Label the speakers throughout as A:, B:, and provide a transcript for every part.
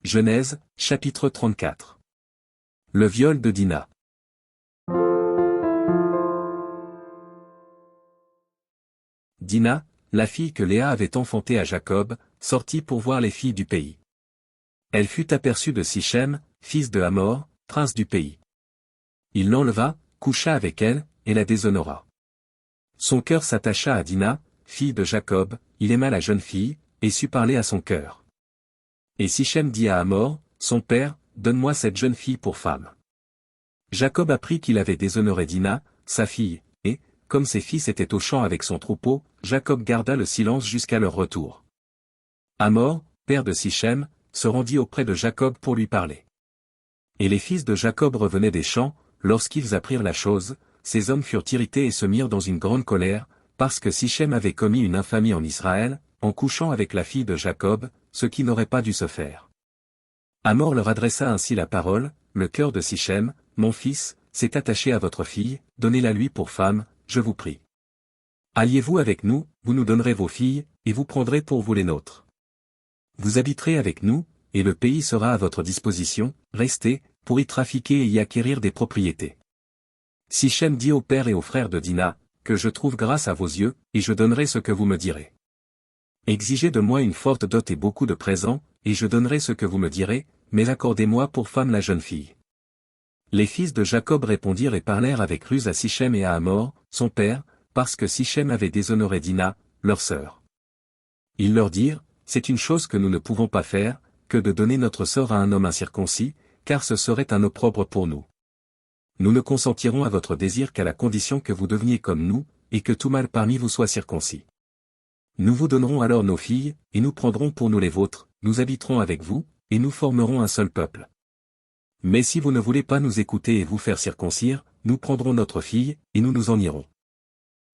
A: Genèse, chapitre 34. Le viol de Dina. Dina, la fille que Léa avait enfantée à Jacob, sortit pour voir les filles du pays. Elle fut aperçue de Sichem, fils de Hamor, prince du pays. Il l'enleva, coucha avec elle, et la déshonora. Son cœur s'attacha à Dina, fille de Jacob, il aima la jeune fille, et sut parler à son cœur. Et Sichem dit à Hamor, son père, donne-moi cette jeune fille pour femme. Jacob apprit qu'il avait déshonoré Dina, sa fille, et, comme ses fils étaient au champ avec son troupeau, Jacob garda le silence jusqu'à leur retour. Hamor, père de Sichem, se rendit auprès de Jacob pour lui parler. Et les fils de Jacob revenaient des champs, lorsqu'ils apprirent la chose, ces hommes furent irrités et se mirent dans une grande colère, parce que Sichem avait commis une infamie en Israël, en couchant avec la fille de Jacob, ce qui n'aurait pas dû se faire. Hamor leur adressa ainsi la parole, le cœur de Sichem, mon fils, s'est attaché à votre fille, donnez-la lui pour femme, je vous prie. Alliez-vous avec nous, vous nous donnerez vos filles, et vous prendrez pour vous les nôtres. Vous habiterez avec nous, et le pays sera à votre disposition, restez, pour y trafiquer et y acquérir des propriétés. Sichem dit au père et aux frères de Dina, que je trouve grâce à vos yeux, et je donnerai ce que vous me direz. Exigez de moi une forte dot et beaucoup de présents, et je donnerai ce que vous me direz, mais accordez-moi pour femme la jeune fille. Les fils de Jacob répondirent et parlèrent avec ruse à Sichem et à Hamor, son père, parce que Sichem avait déshonoré Dina, leur sœur. Ils leur dirent, c'est une chose que nous ne pouvons pas faire, que de donner notre sœur à un homme incirconcis, car ce serait un opprobre pour nous. Nous ne consentirons à votre désir qu'à la condition que vous deveniez comme nous, et que tout mâle parmi vous soit circoncis. Nous vous donnerons alors nos filles, et nous prendrons pour nous les vôtres, nous habiterons avec vous, et nous formerons un seul peuple. Mais si vous ne voulez pas nous écouter et vous faire circoncire, nous prendrons notre fille, et nous nous en irons.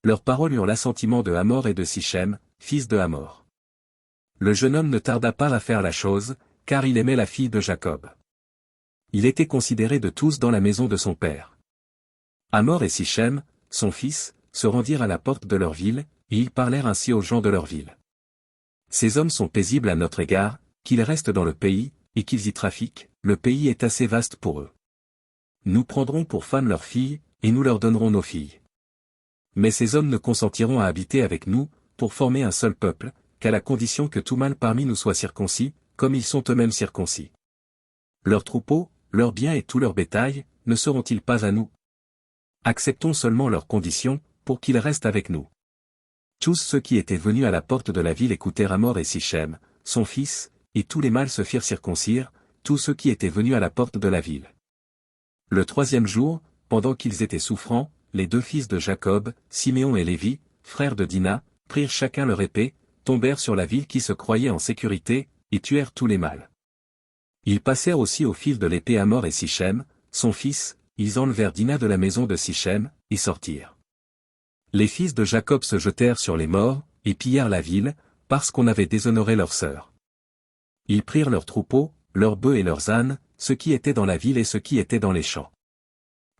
A: Leurs paroles eurent l'assentiment de Hamor et de Sichem, fils de Hamor. Le jeune homme ne tarda pas à faire la chose, car il aimait la fille de Jacob. Il était considéré de tous dans la maison de son père. Hamor et Sichem, son fils, se rendirent à la porte de leur ville, et ils parlèrent ainsi aux gens de leur ville. Ces hommes sont paisibles à notre égard, qu'ils restent dans le pays, et qu'ils y trafiquent, le pays est assez vaste pour eux. Nous prendrons pour femmes leurs filles, et nous leur donnerons nos filles. Mais ces hommes ne consentiront à habiter avec nous, pour former un seul peuple, qu'à la condition que tout mâle parmi nous soit circoncis, comme ils sont eux-mêmes circoncis. Leurs troupeaux, leurs biens et tout leur bétail, ne seront-ils pas à nous? Acceptons seulement leurs conditions, pour qu'ils restent avec nous. Tous ceux qui étaient venus à la porte de la ville écoutèrent Hamor et Sichem, son fils, et tous les mâles se firent circoncire, tous ceux qui étaient venus à la porte de la ville. Le troisième jour, pendant qu'ils étaient souffrants, les deux fils de Jacob, Siméon et Lévi, frères de Dina, prirent chacun leur épée, tombèrent sur la ville qui se croyait en sécurité, et tuèrent tous les mâles. Ils passèrent aussi au fil de l'épée Hamor et Sichem, son fils, ils enlevèrent Dina de la maison de Sichem, et sortirent. Les fils de Jacob se jetèrent sur les morts, et pillèrent la ville, parce qu'on avait déshonoré leur sœur. Ils prirent leurs troupeaux, leurs bœufs et leurs ânes, ceux qui étaient dans la ville et ceux qui étaient dans les champs.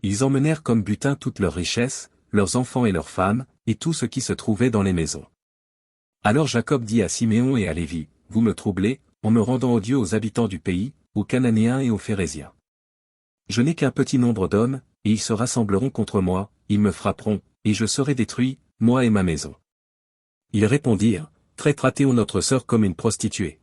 A: Ils emmenèrent comme butin toutes leurs richesses, leurs enfants et leurs femmes, et tout ce qui se trouvait dans les maisons. Alors Jacob dit à Siméon et à Lévi, vous me troublez, en me rendant odieux aux habitants du pays, aux Cananéens et aux Phéréziens. Je n'ai qu'un petit nombre d'hommes, et ils se rassembleront contre moi, ils me frapperont, et je serai détruit, moi et ma maison. Ils répondirent, traitera-t-on notre sœur comme une prostituée?